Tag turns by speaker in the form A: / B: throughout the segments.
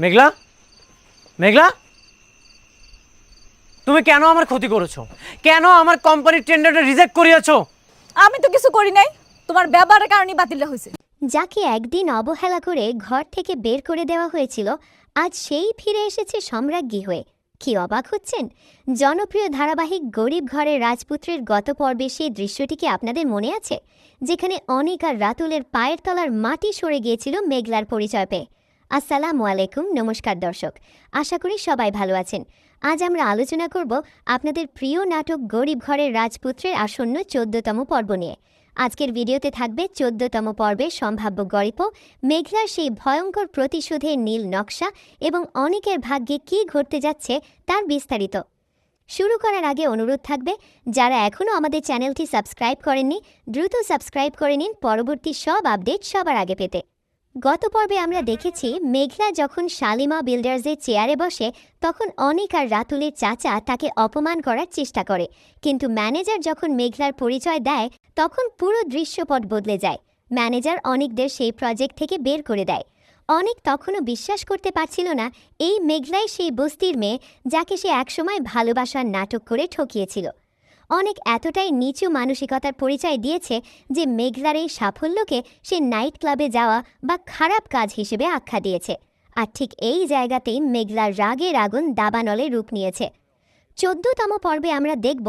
A: মেঘলা, মেঘলা, তুমি কেন আমার ক্ষতি করেছো? কেন আমার কোম্পানির টেন্ডারটা রিজেক্ট করিয়েছো?
B: আমি তো কিছু করি নাই, তোমার ব্যবহারের কারণে বাতিল হয়েছে।
C: যাকে একদিন অবহেলা করে ঘর থেকে বের করে দেওয়া হয়েছিল, আজ সেই ফিরে এসেছে সম্রাজ্ঞী হয়ে। কি অবাক হচ্ছেন? জনপ্রিয় ধারাবাহিক গরিব ঘরের রাজপুত্রের গত পর্বে সেই দৃশ্যটি কি আপনাদের মনে আছে, যেখানে অনিক আর রাতুলের পায়ের তলার মাটি সরে গিয়েছিল মেঘলার পরিচয় পেয়ে? আসসালামু আলাইকুম, নমস্কার দর্শক, আশা করি সবাই ভালো আছেন। আজ আমরা আলোচনা করব আপনাদের প্রিয় নাটক গরিব ঘরের রাজপুত্রের আসন্ন 14তম পর্ব নিয়ে। আজকের ভিডিওতে থাকবে 14তম পর্বের সম্ভাব্য গল্প, মেঘলার সেই ভয়ঙ্কর প্রতিশোধের নীল নকশা এবং অনেকের ভাগ্যে কী ঘটতে যাচ্ছে তার বিস্তারিত। শুরু করার আগে অনুরোধ থাকবে, যারা এখনও আমাদের চ্যানেলটি সাবস্ক্রাইব করেননি দ্রুত সাবস্ক্রাইব করে নিন পরবর্তী সব আপডেট সবার আগে পেতে। গত পর্বে আমরা দেখেছি মেঘলা যখন শালিমা বিল্ডার্সের চেয়ারে বসে তখন অনিক আর রাতুলের চাচা তাকে অপমান করার চেষ্টা করে, কিন্তু ম্যানেজার যখন মেঘলার পরিচয় দেয় তখন পুরো দৃশ্যপট বদলে যায়। ম্যানেজার অনিকদের সেই প্রজেক্ট থেকে বের করে দেয়। অনিক তখনও বিশ্বাস করতে পারছিল না এই মেঘলাই সেই বস্তির মেয়ে যাকে সে একসময় ভালোবাসার নাটক করে ঠকিয়েছিল। অনেক এতটাই নিচু মানসিকতার পরিচয় দিয়েছে যে মেঘলার এই সাফল্যকে সে নাইট ক্লাবে যাওয়া বা খারাপ কাজ হিসেবে আখ্যা দিয়েছে। আর ঠিক এই জায়গাতেই মেঘলার রাগের আগুন দাবানলে রূপ নিয়েছে। 14তম পর্বে আমরা দেখব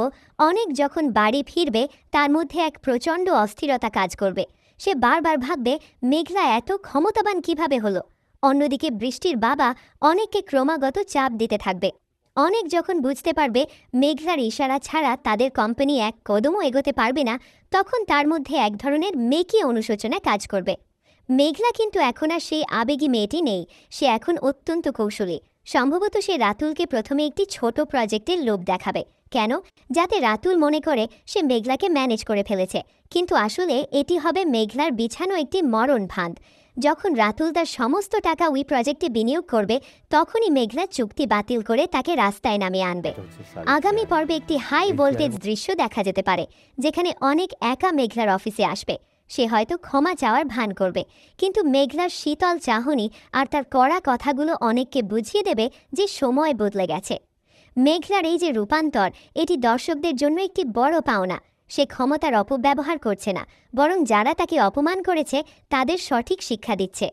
C: অনেক যখন বাড়ি ফিরবে তার মধ্যে এক প্রচণ্ড অস্থিরতা কাজ করবে। সে বারবার ভাববে মেঘলা এত ক্ষমতাবান কিভাবে হলো। অন্যদিকে বৃষ্টির বাবা অনেককে ক্রমাগত চাপ দিতে থাকবে। অনেক যখন বুঝতে পারবে মেঘলার ইশারা ছাড়া তাদের কোম্পানি এক কদমও এগোতে পারবে না, তখন তার মধ্যে এক ধরনের মেকি অনুশোচনা কাজ করবে। মেঘলা কিন্তু এখন আর সেই আবেগী মেয়েটি নেই, সে এখন অত্যন্ত কৌশলী। সম্ভবত সে রাতুলকে প্রথমে একটি ছোট প্রজেক্টের লোভ দেখাবে। কেন? যাতে রাতুল মনে করে সে মেঘলাকে ম্যানেজ করে ফেলেছে, কিন্তু আসলে এটি হবে মেঘলার বিছানো একটি মরণ ফাঁদ। যখন রাতুল তার সমস্ত টাকা ওই প্রজেক্টে বিনিয়োগ করবে তখনই মেঘলা চুক্তি বাতিল করে তাকে রাস্তায় নামিয়ে আনবে। আগামী পর্বে একটি হাই ভোল্টেজ দৃশ্য দেখা যেতে পারে, যেখানে অনেক একা মেঘলার অফিসে আসবে। সে হয়তো ক্ষমা চাওয়ার ভান করবে, কিন্তু মেঘলার শীতল চাহনি আর তার কড়া কথাগুলো অনেককে বুঝিয়ে দেবে যে সময় বদলে গেছে। মেঘলার এই যে রূপান্তর, এটি দর্শকদের জন্য একটি বড় পাওনা। সে ক্ষমতার অপব্যবহার করছে না, বরং যারা তাকে অপমান করেছে তাদের সঠিক শিক্ষা দিচ্ছে।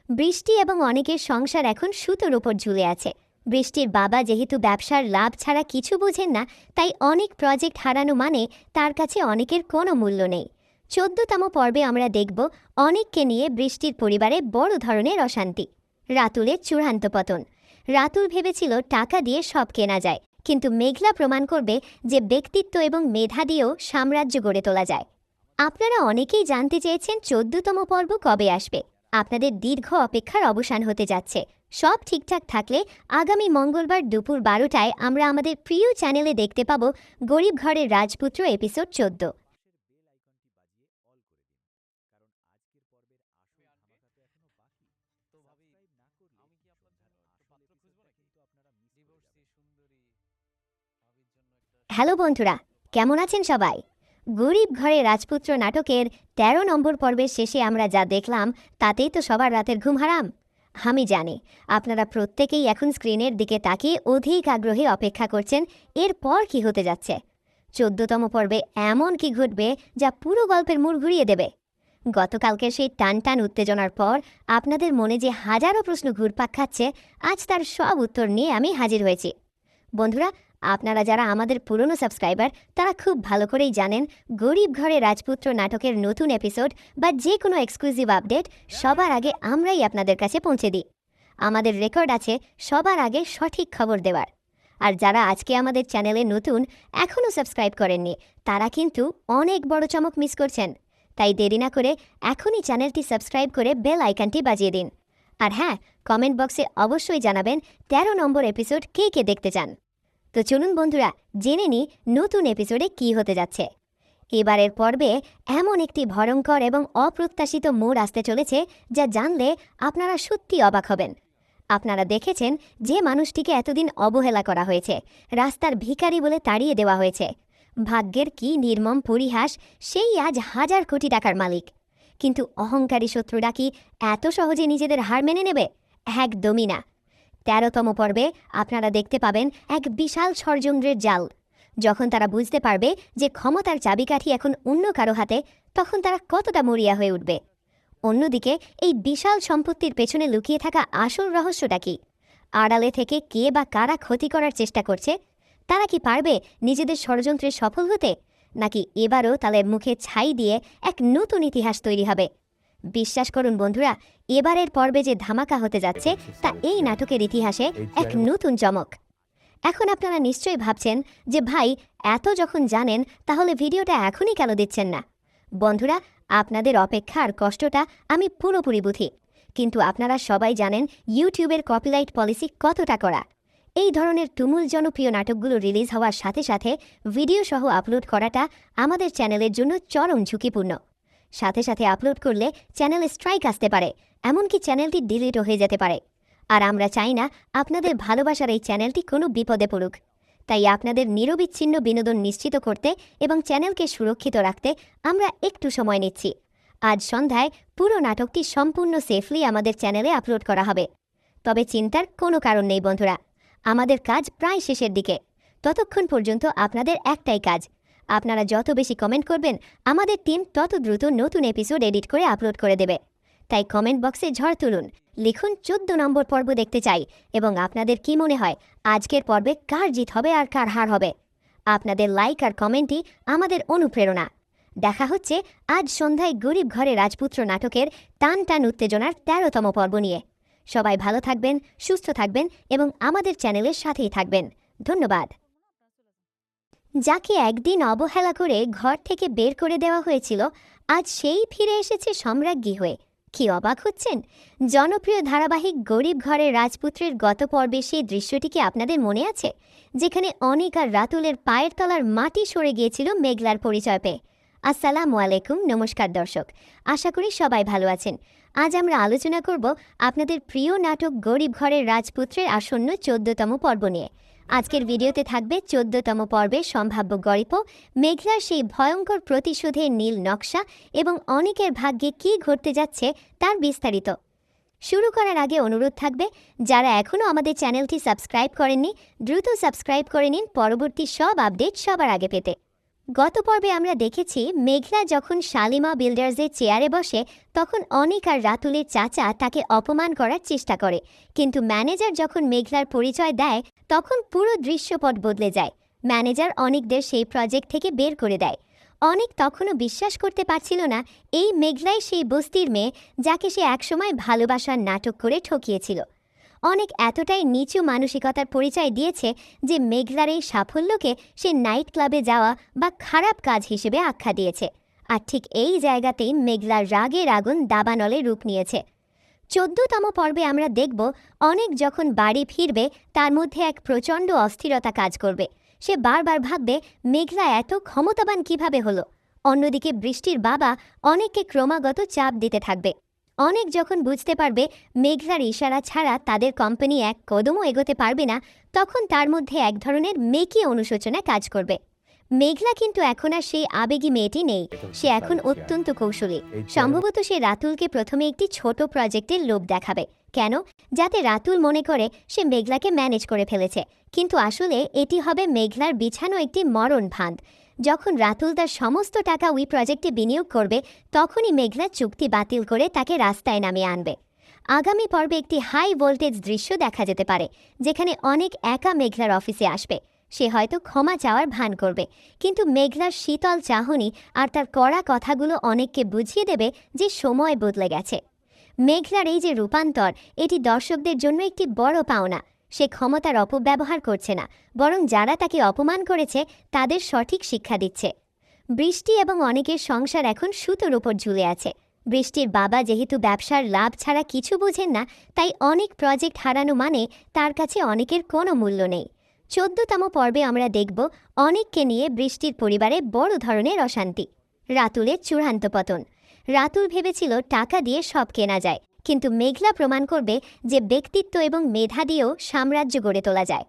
C: বৃষ্টি এবং অনেকের সংসার এখন সুতোর উপর ঝুলে আছে। বৃষ্টির বাবা যেহেতু ব্যবসার লাভ ছাড়া কিছু বোঝেন না, তাই অনেক প্রজেক্ট হারানো মানে তার কাছে অনেকের কোনো মূল্য নেই। 14তম পর্বে আমরা দেখব অনেককে নিয়ে বৃষ্টির পরিবারে বড় ধরনের অশান্তি। রাতুলের চূড়ান্ত পতন। রাতুল ভেবেছিল টাকা দিয়ে সব কেনা যায়, কিন্তু মেঘলা প্রমাণ করবে যে ব্যক্তিত্ব এবং মেধা দিয়েও সাম্রাজ্য গড়ে তোলা যায়। আপনারা অনেকেই জানতে চেয়েছেন 14তম পর্ব কবে আসবে। আপনাদের দীর্ঘ অপেক্ষার অবসান হতে যাচ্ছে। সব ঠিকঠাক থাকলে আগামী মঙ্গলবার দুপুর 12টায় আমরা আমাদের প্রিয় চ্যানেলে দেখতে পাব গরিব ঘরের রাজপুত্র এপিসোড 14। হ্যালো বন্ধুরা, কেমন আছেন সবাই? গরিব ঘরে রাজপুত্র নাটকের 13 নম্বর পর্বের শেষে আমরা যা দেখলাম তাতেই তো সবার রাতের ঘুম হারাম। আমি জানি আপনারা প্রত্যেকেই এখন স্ক্রিনের দিকে তাকিয়ে অধিক আগ্রহে অপেক্ষা করছেন এরপর কি হতে যাচ্ছে। 14তম পর্বে এমন কি ঘটবে যা পুরো গল্পের মোড় ঘুরিয়ে দেবে। গতকালকের সেই টান উত্তেজনার পর আপনাদের মনে যে হাজারো প্রশ্ন ঘুরপাক খাচ্ছে, আজ তার সব উত্তর নিয়ে আমি হাজির হয়েছি। বন্ধুরা, আপনারা যারা আমাদের পুরনো সাবস্ক্রাইবার তারা খুব ভালো করেই জানেন গরিব ঘরে রাজপুত্র নাটকের নতুন এপিসোড বা যে কোনো এক্সক্লুসিভ আপডেট সবার আগে আমরাই আপনাদের কাছে পৌঁছে দিই। আমাদের রেকর্ড আছে সবার আগে সঠিক খবর দেওয়ার। আর যারা আজকে আমাদের চ্যানেলে নতুন, এখনও সাবস্ক্রাইব করেননি, তারা কিন্তু অনেক বড় চমক মিস করছেন। তাই দেরি না করে এখনই চ্যানেলটি সাবস্ক্রাইব করে বেল আইকনটি বাজিয়ে দিন। আর হ্যাঁ, কমেন্ট বক্সে অবশ্যই জানাবেন 13 নম্বর এপিসোড কে কে দেখতে চান। তো চলুন বন্ধুরা, জেনে নিই নতুন এপিসোডে কী হতে যাচ্ছে। এবারের পর্বে এমন একটি ভয়ঙ্কর এবং অপ্রত্যাশিত মোড় আসতে চলেছে যা জানলে আপনারা সত্যি অবাক হবেন। আপনারা দেখেছেন যে মানুষটিকে এতদিন অবহেলা করা হয়েছে, রাস্তার ভিখারি বলে তাড়িয়ে দেওয়া হয়েছে। ভাগ্যের কি নির্মম পরিহাস, সেই আজ হাজার কোটি টাকার মালিক। কিন্তু অহংকারী শত্রুরা কি এত সহজে নিজেদের হার মেনে নেবে? একদমই না। ১৩তম পর্বে আপনারা দেখতে পাবেন এক বিশাল ষড়যন্ত্রের জাল। যখন তারা বুঝতে পারবে যে ক্ষমতার চাবিকাঠি এখন অন্য কারো হাতে, তখন তারা কতটা মরিয়া হয়ে উঠবে। অন্যদিকে এই বিশাল সম্পত্তির পেছনে লুকিয়ে থাকা আসল রহস্যটা কি? আড়ালে থেকে কে বা কারা ক্ষতি করার চেষ্টা করছে? তারা কি পারবে নিজেদের ষড়যন্ত্রে সফল হতে, নাকি এবারও তাদের মুখে ছাই দিয়ে এক নতুন ইতিহাস তৈরি হবে? বিশ্বাস করুন বন্ধুরা, এবারের পর্বে যে ধামাকা হতে যাচ্ছে তা এই নাটকের ইতিহাসে এক নতুন চমক। এখন আপনারা নিশ্চয়ই ভাবছেন যে ভাই, এত যখন জানেন তাহলে ভিডিওটা এখনই কেন দিচ্ছেন না? বন্ধুরা, আপনাদের অপেক্ষা আর কষ্টটা আমি পুরোপুরি বুঝি, কিন্তু আপনারা সবাই জানেন ইউটিউবের কপিরাইট পলিসি কতটা কড়া। এই ধরনের তুমুল জনপ্রিয় নাটকগুলো রিলিজ হওয়ার সাথে সাথে ভিডিও সহ আপলোড করাটা আমাদের চ্যানেলের জন্য চরম ঝুঁকিপূর্ণ। সাথে সাথে আপলোড করলে চ্যানেলে স্ট্রাইক আসতে পারে, এমনকি চ্যানেলটি ডিলিটও হয়ে যেতে পারে। আর আমরা চাই না আপনাদের ভালোবাসার এই চ্যানেলটি কোনো বিপদে পড়ুক। তাই আপনাদের নিরবিচ্ছিন্ন বিনোদন নিশ্চিত করতে এবং চ্যানেলকে সুরক্ষিত রাখতে আমরা একটু সময় নিচ্ছি। আজ সন্ধ্যায় পুরো নাটকটি সম্পূর্ণ সেফলি আমাদের চ্যানেলে আপলোড করা হবে। তবে চিন্তার কোনো কারণ নেই বন্ধুরা, আমাদের কাজ প্রায় শেষের দিকে। ততক্ষণ পর্যন্ত আপনাদের একটাই কাজ, আপনারা যত বেশি কমেন্ট করবেন আমাদের টিম তত দ্রুত নতুন এপিসোড এডিট করে আপলোড করে দেবে। তাই কমেন্ট বক্সে ঝড় তুলুন, লিখুন 14 নম্বর পর্ব দেখতে চাই, এবং আপনাদের কি মনে হয় আজকের পর্বে কার জিত হবে আর কার হার হবে? আপনাদের লাইক আর কমেন্টই আমাদের অনুপ্রেরণা। দেখা হচ্ছে আজ সন্ধ্যায় গরিব ঘরে রাজপুত্র নাটকের টান টান উত্তেজনার 13তম পর্ব নিয়ে। সবাই ভালো থাকবেন, সুস্থ থাকবেন এবং আমাদের চ্যানেলের সাথেই থাকবেন। ধন্যবাদ। যাকে একদিন অবহেলা করে ঘর থেকে বের করে দেওয়া হয়েছিল, আজ সেই ফিরে এসেছে সম্রাজ্ঞী হয়ে। কি অবাক হচ্ছেন? জনপ্রিয় ধারাবাহিক গরিব ঘরের রাজপুত্রের গত পর্বে সেই দৃশ্যটি কি আপনাদের মনে আছে, যেখানে অনিক আর রাতুলের পায়ের তলার মাটি সরে গিয়েছিল মেঘলার পরিচয় পেয়ে? আসসালামু আলাইকুম, নমস্কার দর্শক, আশা করি সবাই ভালো আছেন। আজ আমরা আলোচনা করব আপনাদের প্রিয় নাটক গরিব ঘরের রাজপুত্রের আসন্ন 14তম পর্ব নিয়ে। আজকের ভিডিওতে থাকবে 14তম পর্বের সম্ভাব্য গল্প, মেঘলার সেই ভয়ঙ্কর প্রতিশোধের নীল নকশা এবং অনেকের ভাগ্যে কী ঘটতে যাচ্ছে তার বিস্তারিত। শুরু করার আগে অনুরোধ থাকবে, যারা এখনও আমাদের চ্যানেলটি সাবস্ক্রাইব করেননি দ্রুত সাবস্ক্রাইব করে নিন পরবর্তী সব আপডেট সবার আগে পেতে। গত পর্বে আমরা দেখেছি মেঘলা যখন শালিমা বিল্ডার্সের চেয়ারে বসে, তখন অনিক আর রাতুলের চাচা তাকে অপমান করার চেষ্টা করে, কিন্তু ম্যানেজার যখন মেঘলার পরিচয় দেয় তখন পুরো দৃশ্যপট বদলে যায়। ম্যানেজার অনিকদের সেই প্রজেক্ট থেকে বের করে দেয়। অনিক তখনও বিশ্বাস করতে পারছিল না এই মেঘলাই সেই বস্তির মেয়ে যাকে সে একসময় ভালোবাসার নাটক করে ঠকিয়েছিল। অনেক এতটাই নিচু মানসিকতার পরিচয় দিয়েছে যে মেঘলার এই সাফল্যকে সে নাইট ক্লাবে যাওয়া বা খারাপ কাজ হিসেবে আখ্যা দিয়েছে। আর ঠিক এই জায়গাতেই মেঘলার রাগের আগুন দাবানলে রূপ নিয়েছে। 14তম পর্বে আমরা দেখব অনেক যখন বাড়ি ফিরবে তার মধ্যে এক প্রচণ্ড অস্থিরতা কাজ করবে। সে বারবার ভাববে মেঘলা এত ক্ষমতাবান কিভাবে হলো। অন্যদিকে বৃষ্টির বাবা অনেককে ক্রমাগত চাপ দিতে থাকবে। অনেক যখন বুঝতে পারবে মেঘলার ইশারা ছাড়া তাদের কোম্পানি এক কদমও এগোতে পারবে না, তখন তার মধ্যে এক ধরনের মেকি অনুশোচনা কাজ করবে। মেঘলা কিন্তু এখন আর সেই আবেগী মেয়েটি নেই, সে এখন অত্যন্ত কৌশলী। সম্ভবত সে রাতুলকে প্রথমে একটি ছোট প্রজেক্টের লোভ দেখাবে। কেন? যাতে রাতুল মনে করে সে মেঘলাকে ম্যানেজ করে ফেলেছে, কিন্তু আসলে এটি হবে মেঘলার বিছানো একটি মরণ ফাঁদ। যখন রাতুল তার সমস্ত টাকা ওই প্রজেক্টে বিনিয়োগ করবে, তখনই মেঘলা চুক্তি বাতিল করে তাকে রাস্তায় নামিয়ে আনবে। আগামী পর্বে একটি হাই ভোল্টেজ দৃশ্য দেখা যেতে পারে, যেখানে অনেক একা মেঘলার অফিসে আসবে। সে হয়তো ক্ষমা চাওয়ার ভান করবে, কিন্তু মেঘলার শীতল চাহনি আর তার কড়া কথাগুলো অনেককে বুঝিয়ে দেবে যে সময় বদলে গেছে। মেঘলার এই যে রূপান্তর, এটি দর্শকদের জন্য একটি বড় পাওনা। সে ক্ষমতার অপব্যবহার করছে না, বরং যারা তাকে অপমান করেছে তাদের সঠিক শিক্ষা দিচ্ছে। বৃষ্টি এবং অনেকের সংসার এখন সুতোর উপর ঝুলে আছে। বৃষ্টির বাবা যেহেতু ব্যবসার লাভ ছাড়া কিছু বোঝেন না, তাই অনেক প্রজেক্ট হারানো মানে তার কাছে অনেকের কোনো মূল্য নেই। 14তম পর্বে আমরা দেখব অনেককে নিয়ে বৃষ্টির পরিবারে বড় ধরনের অশান্তি। রাতুলের চূড়ান্ত পতন। রাতুল ভেবেছিল টাকা দিয়ে সব কেনা যায়, কিন্তু মেঘলা প্রমাণ করবে যে ব্যক্তিত্ব এবং মেধা দিয়েও সাম্রাজ্য গড়ে তোলা যায়।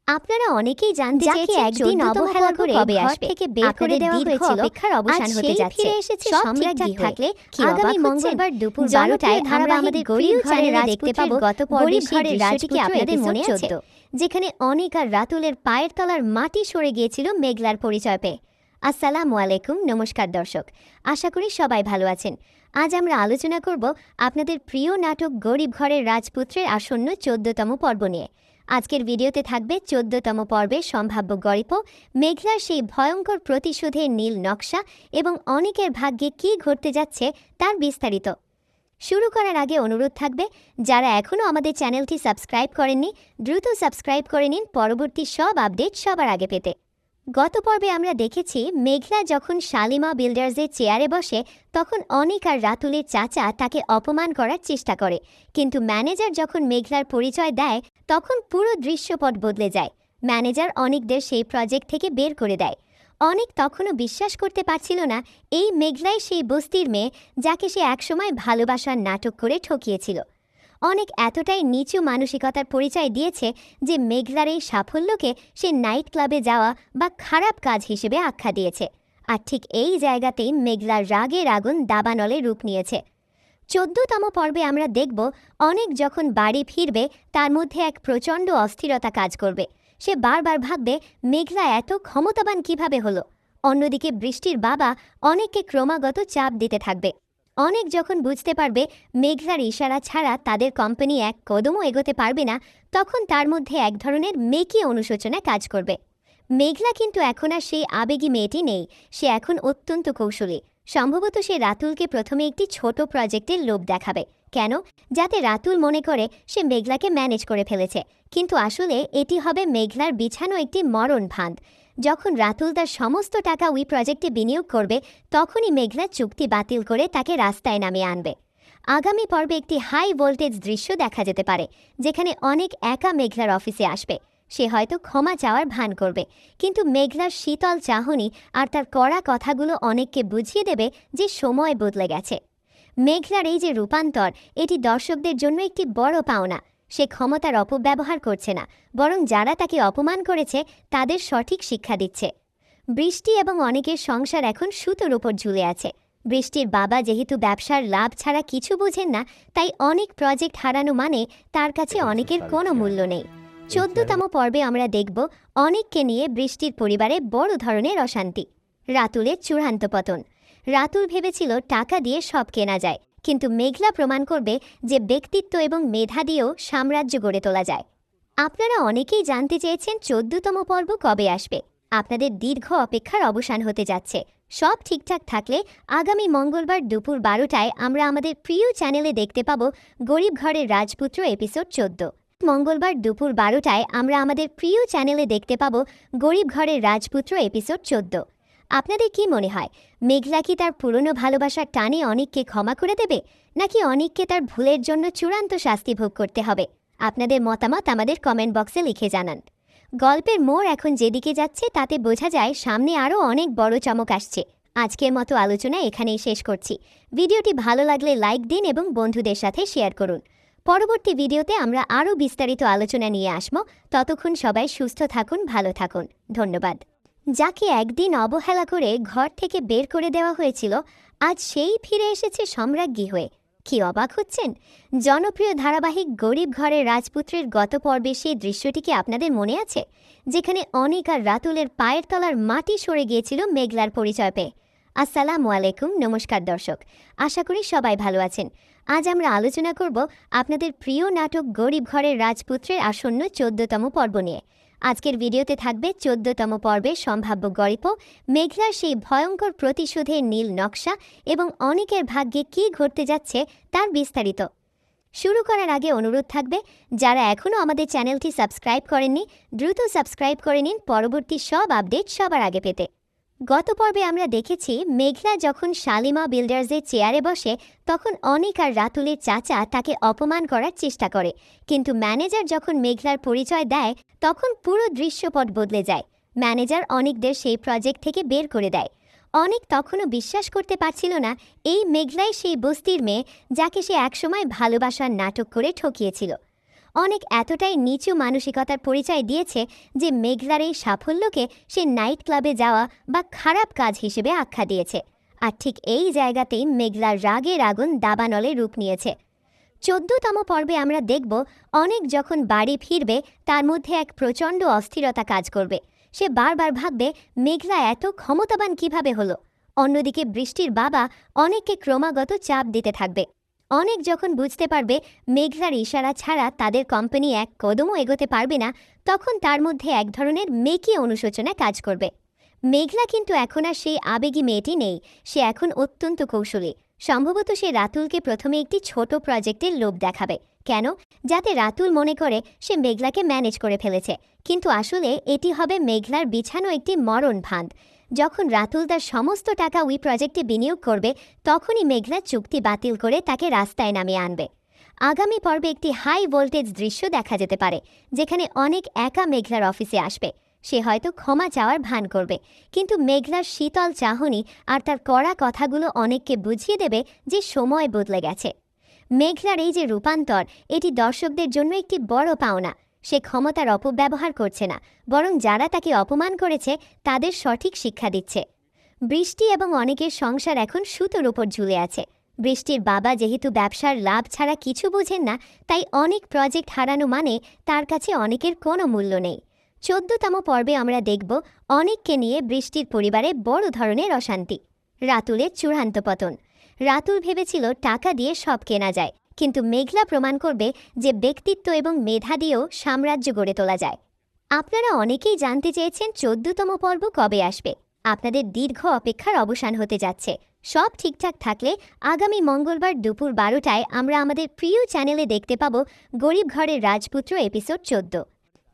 C: আপনারা অনেকেই জানতে
B: যাকে
C: চেয়েছেন
B: একদিন
C: অবহেলা করে
B: কবে
C: ঘর
B: আসবে?
C: থেকে বের করে
B: আপনাদের
C: দেওয়া
B: দীর্ঘ
C: হয়েছিল
B: অপেক্ষার অবসান
C: আজ
B: হতে
C: সেই
B: যাচ্ছে।
C: ফিরে এসেছে
B: সব
C: সম্রাজ্ঞী
B: ঠিকঠাক
C: হয়ে।
B: থাকলে
C: কি
B: আগামী
C: অবাক
B: মঙ্গলবার
C: হচ্ছেন?
B: দুপুর
C: জনপ্রিয়
B: 12টায় আমরা আমাদের
C: গরিব
B: প্রিয়
C: ঘরের
B: চ্যানেলে দেখতে
C: রাজপুত্রের
B: পাবো
C: গত পর্বে
B: গরিব
C: সেই
B: ঘরের
C: দৃশ্যটি কি
B: রাজপুত্র
C: আপনাদের মনে
B: এপিসোড
C: আছে?
B: 14
C: যেখানে অনিক আর রাতুলের পায়ের তলার মাটি সরে গিয়েছিল মেঘলার পরিচয় পেয়ে। আসসালামু আলাইকুম, নমস্কার দর্শক, আশা করি সবাই ভালো আছেন। আজ আমরা আলোচনা করব আপনাদের প্রিয় নাটক গরিব ঘরের রাজপুত্রের আসন্ন 14তম পর্ব নিয়ে। আজকের ভিডিওতে থাকবে 14তম পর্বের সম্ভাব্য গল্প, মেঘলার সেই ভয়ঙ্কর প্রতিশোধের নীল নকশা এবং অনেকের ভাগ্যে কী ঘটতে যাচ্ছে তার বিস্তারিত। শুরু করার আগে অনুরোধ থাকবে, যারা এখনও আমাদের চ্যানেলটি সাবস্ক্রাইব করেননি দ্রুত সাবস্ক্রাইব করে নিন পরবর্তী সব আপডেট সবার আগে পেতে। গত পর্বে আমরা দেখেছি মেঘলা যখন শালিমা বিল্ডার্সের চেয়ারে বসে তখন অনিক আর রাতুলের চাচা তাকে অপমান করার চেষ্টা করে, কিন্তু ম্যানেজার যখন মেঘলার পরিচয় দেয় তখন পুরো দৃশ্যপট বদলে যায়। ম্যানেজার অনিকদের সেই প্রজেক্ট থেকে বের করে দেয়। অনিক তখনও বিশ্বাস করতে পারছিল না এই মেঘলাই সেই বস্তির মেয়ে যাকে সে একসময় ভালোবাসার নাটক করে ঠকিয়েছিল। অনেক এতটাই নিচু মানসিকতার পরিচয় দিয়েছে যে মেঘলার এই সাফল্যকে সে নাইট ক্লাবে যাওয়া বা খারাপ কাজ হিসেবে আখ্যা দিয়েছে। আর ঠিক এই জায়গাতেই মেঘলার রাগের আগুন দাবানলে রূপ নিয়েছে। 14তম পর্বে আমরা দেখব অনেক যখন বাড়ি ফিরবে তার মধ্যে এক প্রচণ্ড অস্থিরতা কাজ করবে। সে বারবার ভাববে মেঘলা এত ক্ষমতাবান কিভাবে হলো। অন্যদিকে বৃষ্টির বাবা অনেককে ক্রমাগত চাপ দিতে থাকবে। অনেক যখন বুঝতে পারবে মেঘলার ইশারা ছাড়া তাদের কোম্পানি এক কদমও এগোতে পারবে না, তখন তার মধ্যে এক ধরনের মেকি অনুশোচনা কাজ করবে। মেঘলা কিন্তু এখন আর সেই আবেগী মেয়েটি নেই, সে এখন অত্যন্ত কৌশলী। সম্ভবত সে রাতুলকে প্রথমে একটি ছোট প্রজেক্টের লোভ দেখাবে, কেন? যাতে রাতুল মনে করে সে মেঘলাকে ম্যানেজ করে ফেলেছে, কিন্তু আসলে এটি হবে মেঘলার বিছানো একটি মরণ ফাঁদ। যখন রাতুল তার সমস্ত টাকা ওই প্রজেক্টে বিনিয়োগ করবে তখনই মেঘলা চুক্তি বাতিল করে তাকে রাস্তায় নামিয়ে আনবে। আগামী পর্বে একটি হাই ভোল্টেজ দৃশ্য দেখা যেতে পারে, যেখানে অনেক একা মেঘলার অফিসে আসবে। সে হয়তো ক্ষমা চাওয়ার ভান করবে, কিন্তু মেঘলার শীতল চাহনি আর তার কড়া কথাগুলো অনেককে বুঝিয়ে দেবে যে সময় বদলে গেছে। মেঘলার এই যে রূপান্তর, এটি দর্শকদের জন্য একটি বড় পাওনা। সে ক্ষমতার অপব্যবহার করছে না, বরং যারা তাকে অপমান করেছে তাদের সঠিক শিক্ষা দিচ্ছে। বৃষ্টি এবং অনেকের সংসার এখন সুতোর উপর ঝুলে আছে। বৃষ্টির বাবা যেহেতু ব্যবসার লাভ ছাড়া কিছু বোঝেন না, তাই অনেক প্রজেক্ট হারানো মানে তার কাছে অনেকের কোনো মূল্য নেই। 14তম পর্বে আমরা দেখব অনেককে নিয়ে বৃষ্টির পরিবারে বড় ধরনের অশান্তি। রাতুলের চূড়ান্ত পতন। রাতুল ভেবেছিল টাকা দিয়ে সব কেনা যায়, কিন্তু মেঘলা প্রমাণ করবে যে ব্যক্তিত্ব এবং মেধা দিয়েও সাম্রাজ্য গড়ে তোলা যায়। আপনারা অনেকেই জানতে চেয়েছেন 14তম পর্ব কবে আসবে। আপনাদের দীর্ঘ অপেক্ষার অবসান হতে যাচ্ছে। সব ঠিকঠাক থাকলে আগামী মঙ্গলবার দুপুর 12টায় আমরা আমাদের প্রিয় চ্যানেলে দেখতে পাব গরিব ঘরের রাজপুত্র এপিসোড 14। মঙ্গলবার দুপুর 12টায় আমরা আমাদের প্রিয় চ্যানেলে দেখতে পাব গরিব ঘরের রাজপুত্র এপিসোড 14। আপনাদের কি মনে হয়, মেঘলা কি তার পুরনো ভালোবাসার টানে অনিককে ক্ষমা করে দেবে, নাকি অনিককে তার ভুলের জন্য চূড়ান্ত শাস্তি ভোগ করতে হবে? আপনাদের মতামত আমাদের কমেন্ট বক্সে লিখে জানান। গল্পের মোড় এখন যেদিকে যাচ্ছে তাতে বোঝা যায় সামনে আরও অনেক বড় চমক আসছে। আজকের মতো আলোচনা এখানেই শেষ করছি। ভিডিওটি ভালো লাগলে লাইক দিন এবং বন্ধুদের সাথে শেয়ার করুন। পরবর্তী ভিডিওতে আমরা আরও বিস্তারিত আলোচনা নিয়ে আসব। ততক্ষণ সবাই সুস্থ থাকুন, ভালো থাকুন। ধন্যবাদ। যাকে একদিন অবহেলা করে ঘর থেকে বের করে দেওয়া হয়েছিল আজ সেই ফিরে এসেছে সম্রাজ্ঞী হয়ে। কি অবাক হচ্ছেন? জনপ্রিয় ধারাবাহিক গরিব ঘরের রাজপুত্রের গত পর্বে সেই দৃশ্যটি কি আপনাদের মনে আছে, যেখানে অনিক আর রাতুলের পায়ের তলার মাটি সরে গিয়েছিল মেঘলার পরিচয় পেয়ে? আসসালামু আলাইকুম, নমস্কার দর্শক, আশা করি সবাই ভালো আছেন। আজ আমরা আলোচনা করব আপনাদের প্রিয় নাটক গরিব ঘরের রাজপুত্রের আসন্ন 14তম পর্ব নিয়ে। আজকের ভিডিওতে থাকবে 14তম পর্বের সম্ভাব্য গল্প, মেঘলার সেই ভয়ঙ্কর প্রতিশোধের নীল নকশা এবং অনেকের ভাগ্যে কী ঘটতে যাচ্ছে তার বিস্তারিত। শুরু করার আগে অনুরোধ থাকবে, যারা এখনও আমাদের চ্যানেলটি সাবস্ক্রাইব করেননি দ্রুত সাবস্ক্রাইব করে নিন পরবর্তী সব আপডেট সবার আগে পেতে। গত পর্বে আমরা দেখেছি মেঘলা যখন শালিমা বিল্ডার্সের চেয়ারে বসে তখন অনিক আর রাতুলের চাচা তাকে অপমান করার চেষ্টা করে, কিন্তু ম্যানেজার যখন মেঘলার পরিচয় দেয় তখন পুরো দৃশ্যপট বদলে যায়। ম্যানেজার অনিকদের সেই প্রজেক্ট থেকে বের করে দেয়। অনিক তখনও বিশ্বাস করতে পারছিল না এই মেঘলাই সেই বস্তির মেয়ে যাকে সে একসময় ভালোবাসার নাটক করে ঠকিয়েছিল। অনেক এতটাই নিচু মানসিকতার পরিচয় দিয়েছে যে মেঘলার এই সাফল্যকে সে নাইট ক্লাবে যাওয়া বা খারাপ কাজ হিসেবে আখ্যা দিয়েছে। আর ঠিক এই জায়গাতেই মেঘলার রাগের আগুন দাবানলে রূপ নিয়েছে। 14তম পর্বে আমরা দেখব অনেক যখন বাড়ি ফিরবে তার মধ্যে এক প্রচণ্ড অস্থিরতা কাজ করবে। সে বারবার ভাববে মেঘলা এত ক্ষমতাবান কিভাবে হলো। অন্যদিকে বৃষ্টির বাবা অনেককে ক্রমাগত চাপ দিতে থাকবে। অনেক যখন বুঝতে পারবে মেঘলার ইশারা ছাড়া তাদের কোম্পানি এক কদমও এগোতে পারবে না, তখন তার মধ্যে এক ধরনের মেকি অনুশোচনা কাজ করবে। মেঘলা কিন্তু এখন আর সেই আবেগী মেয়েটি নেই, সে এখন অত্যন্ত কৌশলী। সম্ভবত সে রাতুলকে প্রথমে একটি ছোট প্রজেক্টের লোভ দেখাবে। কেন? যাতে রাতুল মনে করে সে মেঘলাকে ম্যানেজ করে ফেলেছে। কিন্তু আসলে এটি হবে মেঘলার বিছানো একটি মরণ ফাঁদ। যখন রাতুল তার সমস্ত টাকা ওই প্রজেক্টে বিনিয়োগ করবে, তখনই মেঘলা চুক্তি বাতিল করে তাকে রাস্তায় নামিয়ে আনবে। আগামী পর্বে একটি হাই ভোল্টেজ দৃশ্য দেখা যেতে পারে, যেখানে অনেক একা মেঘলার অফিসে আসবে। সে হয়তো ক্ষমা চাওয়ার ভান করবে, কিন্তু মেঘলার শীতল চাহনি আর তার কড়া কথাগুলো অনেককে বুঝিয়ে দেবে যে সময় বদলে গেছে। মেঘলার এই যে রূপান্তর, এটি দর্শকদের জন্য একটি বড় পাওনা। সে ক্ষমতার অপব্যবহার করছে না, বরং যারা তাকে অপমান করেছে তাদের সঠিক শিক্ষা দিচ্ছে। বৃষ্টি এবং অনেকের সংসার এখন সুতোর উপর ঝুলে আছে। বৃষ্টির বাবা যেহেতু ব্যবসার লাভ ছাড়া কিছু বোঝেন না, তাই অনেক প্রজেক্ট হারানো মানে তার কাছে অনেকের কোনো মূল্য নেই। 14তম পর্বে আমরা দেখব অনেককে নিয়ে বৃষ্টির পরিবারে বড় ধরনের অশান্তি। রাতুলের চূড়ান্ত পতন। রাতুল ভেবেছিল টাকা দিয়ে সব কেনা যায়, কিন্তু মেঘলা প্রমাণ করবে যে ব্যক্তিত্ব এবং মেধা দিয়েও সাম্রাজ্য গড়ে তোলা যায়। আপনারা অনেকেই জানতে চেয়েছেন 14তম পর্ব কবে আসবে। আপনাদের দীর্ঘ অপেক্ষার অবসান হতে যাচ্ছে। সব ঠিকঠাক থাকলে আগামী মঙ্গলবার দুপুর 12টায় আমরা আমাদের প্রিয় চ্যানেলে দেখতে পাব গরিব ঘরের রাজপুত্র এপিসোড 14।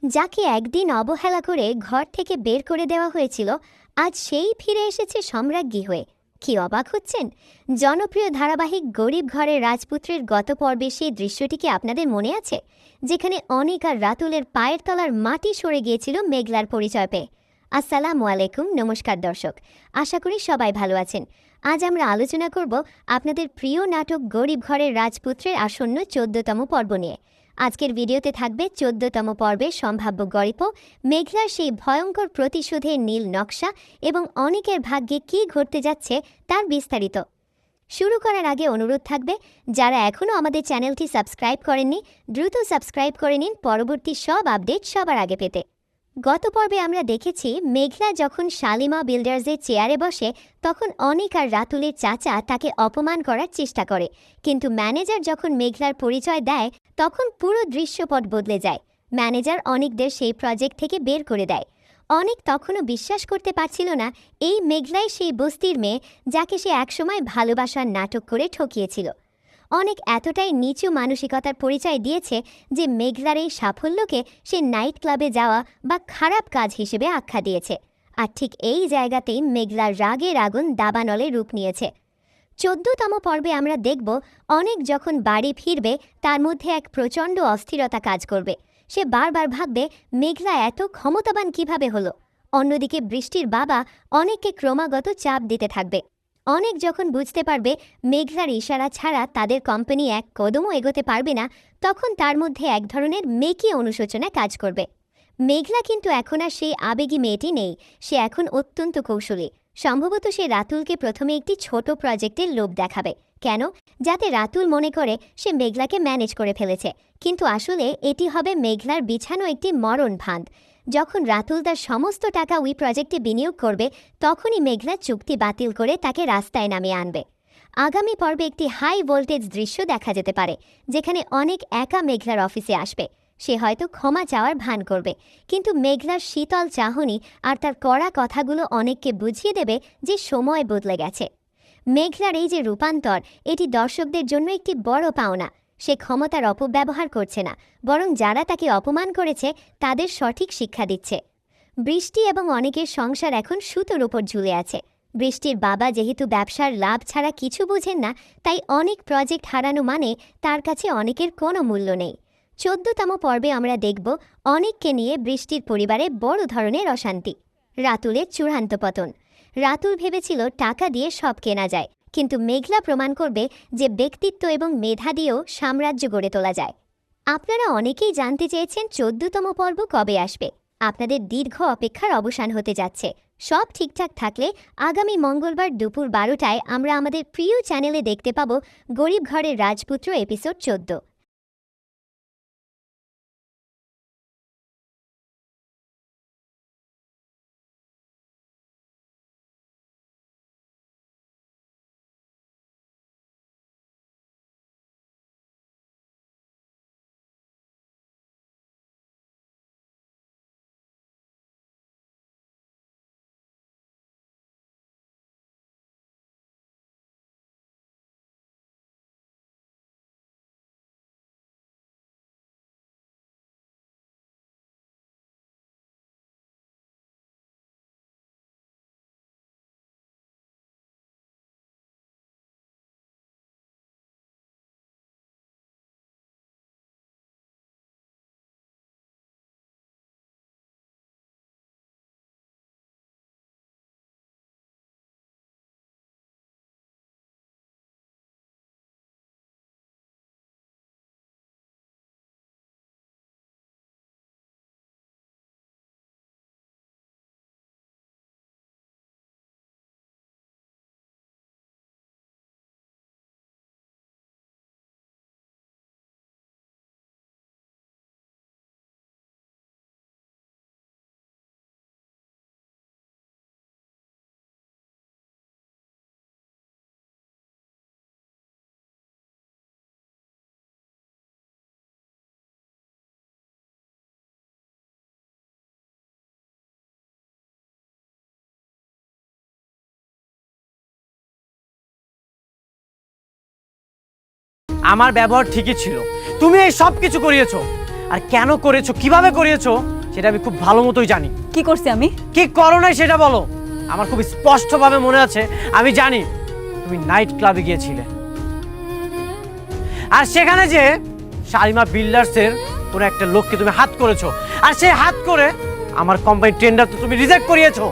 C: যাকে একদিন অবহেলা করে ঘর থেকে বের করে দেওয়া হয়েছিল, আজ সেই ফিরে এসেছে সম্রাজ্ঞী হয়ে। কি অবাক হচ্ছেন? জনপ্রিয় ধারাবাহিক গরিব ঘরের রাজপুত্রের গত পর্বে সেই দৃশ্যটি কি আপনাদের মনে আছে, যেখানে অনিক আর রাতুলের পায়ের তলার মাটি সরে গিয়েছিল মেঘলার পরিচয় পেয়ে? আসসালামু আলাইকুম, নমস্কার দর্শক, আশা করি সবাই ভালো আছেন। আজ আমরা আলোচনা করব আপনাদের প্রিয় নাটক গরিব ঘরের রাজপুত্রের আসন্ন 14তম পর্ব নিয়ে। আজকের ভিডিওতে থাকবে 14তম পর্বের সম্ভাব্য গল্প, মেঘলার সেই ভয়ঙ্কর প্রতিশোধের নীল নকশা এবং অনেকের ভাগ্যে কী ঘটতে যাচ্ছে তার বিস্তারিত। শুরু করার আগে অনুরোধ থাকবে, যারা এখনও আমাদের চ্যানেলটি সাবস্ক্রাইব করেননি, দ্রুত সাবস্ক্রাইব করে নিন পরবর্তী সব আপডেট সবার আগে পেতে। গত পর্বে আমরা দেখেছি মেঘলা যখন শালিমা বিল্ডার্সের চেয়ারে বসে, তখন অনিক আর রাতুলের চাচা তাকে অপমান করার চেষ্টা করে। কিন্তু ম্যানেজার যখন মেঘলার পরিচয় দেয়, তখন পুরো দৃশ্যপট বদলে যায়। ম্যানেজার অনিকদের সেই প্রজেক্ট থেকে বের করে দেয়। অনিক তখনও বিশ্বাস করতে পারছিল না এই মেঘলাই সেই বস্তির মেয়ে যাকে সে একসময় ভালোবাসার নাটক করে ঠকিয়েছিল। অনেক এতটাই নিচু মানসিকতার পরিচয় দিয়েছে যে মেঘলার এই সাফল্যকে সে নাইট ক্লাবে যাওয়া বা খারাপ কাজ হিসেবে আখ্যা দিয়েছে। আর ঠিক এই জায়গাতেই মেঘলার রাগের আগুন দাবানলে রূপ নিয়েছে। 14তম পর্বে আমরা দেখব অনেক যখন বাড়ি ফিরবে তার মধ্যে এক প্রচণ্ড অস্থিরতা কাজ করবে। সে বারবার ভাববে মেঘলা এত ক্ষমতাবান কিভাবে হলো। অন্যদিকে বৃষ্টির বাবা অনেককে ক্রমাগত চাপ দিতে থাকবে। অনেক যখন বুঝতে পারবে মেঘলার ইশারা ছাড়া তাদের কোম্পানি এক কদমও এগোতে পারবে না, তখন তার মধ্যে এক ধরনের মেকি অনুশোচনা কাজ করবে। মেঘলা কিন্তু এখন আর সেই আবেগী মেয়েটি নেই, সে এখন অত্যন্ত কৌশলী। সম্ভবত সে রাতুলকে প্রথমে একটি ছোট প্রজেক্টের লোভ দেখাবে। কেন? যাতে রাতুল মনে করে সে মেঘলাকে ম্যানেজ করে ফেলেছে। কিন্তু আসলে এটি হবে মেঘলার বিছানো একটি মরণ ফাঁদ। যখন রাতুল তার সমস্ত টাকা ওই প্রজেক্টে বিনিয়োগ করবে, তখনই মেঘলা চুক্তি বাতিল করে তাকে রাস্তায় নামিয়ে আনবে। আগামী পর্বে একটি হাই ভোল্টেজ দৃশ্য দেখা যেতে পারে, যেখানে অনেক একা মেঘলার অফিসে আসবে। সে হয়তো ক্ষমা চাওয়ার ভান করবে, কিন্তু মেঘলার শীতল চাহনি আর তার কড়া কথাগুলো অনেককে বুঝিয়ে দেবে যে সময় বদলে গেছে। মেঘলার এই যে রূপান্তর, এটি দর্শকদের জন্য একটি বড় পাওনা। সে ক্ষমতার অপব্যবহার করছে না, বরং যারা তাকে অপমান করেছে তাদের সঠিক শিক্ষা দিচ্ছে। বৃষ্টি এবং অনেকের সংসার এখন সুতোর উপর ঝুলে আছে। বৃষ্টির বাবা যেহেতু ব্যবসার লাভ ছাড়া কিছু বোঝেন না, তাই অনেক প্রজেক্ট হারানো মানে তার কাছে অনেকের কোনো মূল্য নেই। 14তম পর্বে আমরা দেখব অনেককে নিয়ে বৃষ্টির পরিবারে বড় ধরনের অশান্তি। রাতুলের চূড়ান্ত পতন। রাতুল ভেবেছিল টাকা দিয়ে সব কেনা যায়, কিন্তু মেঘলা প্রমাণ করবে যে ব্যক্তিত্ব এবং মেধা দিয়েও সাম্রাজ্য গড়ে তোলা যায়। আপনারা অনেকেই জানতে চেয়েছেন 14তম পর্ব কবে আসবে। আপনাদের দীর্ঘ অপেক্ষার অবসান হতে যাচ্ছে। সব ঠিকঠাক থাকলে আগামী মঙ্গলবার দুপুর 12টায় আমরা আমাদের প্রিয় চ্যানেলে দেখতে পাব গরিব ঘরের রাজপুত্র এপিসোড 14।
A: আমার ব্যবহার ঠিকই ছিল, তুমি এই সব কিছু করিয়েছো। আর কেন করেছো, কিভাবে করিয়েছো সেটা আমি খুব ভালো মতোই জানি।
B: কি করছি আমি?
A: কি করো নাই সেটা বলো। আমার খুব স্পষ্টভাবে মনে আছে, আমি জানি তুমি নাইট ক্লাবে গিয়েছিলে, আর সেখানে যে শালিমা বিল্ডার্সের কোনো একটা লোককে তুমি হাত করেছো, আর সেই হাত করে আমার কোম্পানির টেন্ডার তো তুমি রিজেক্ট করিয়েছো।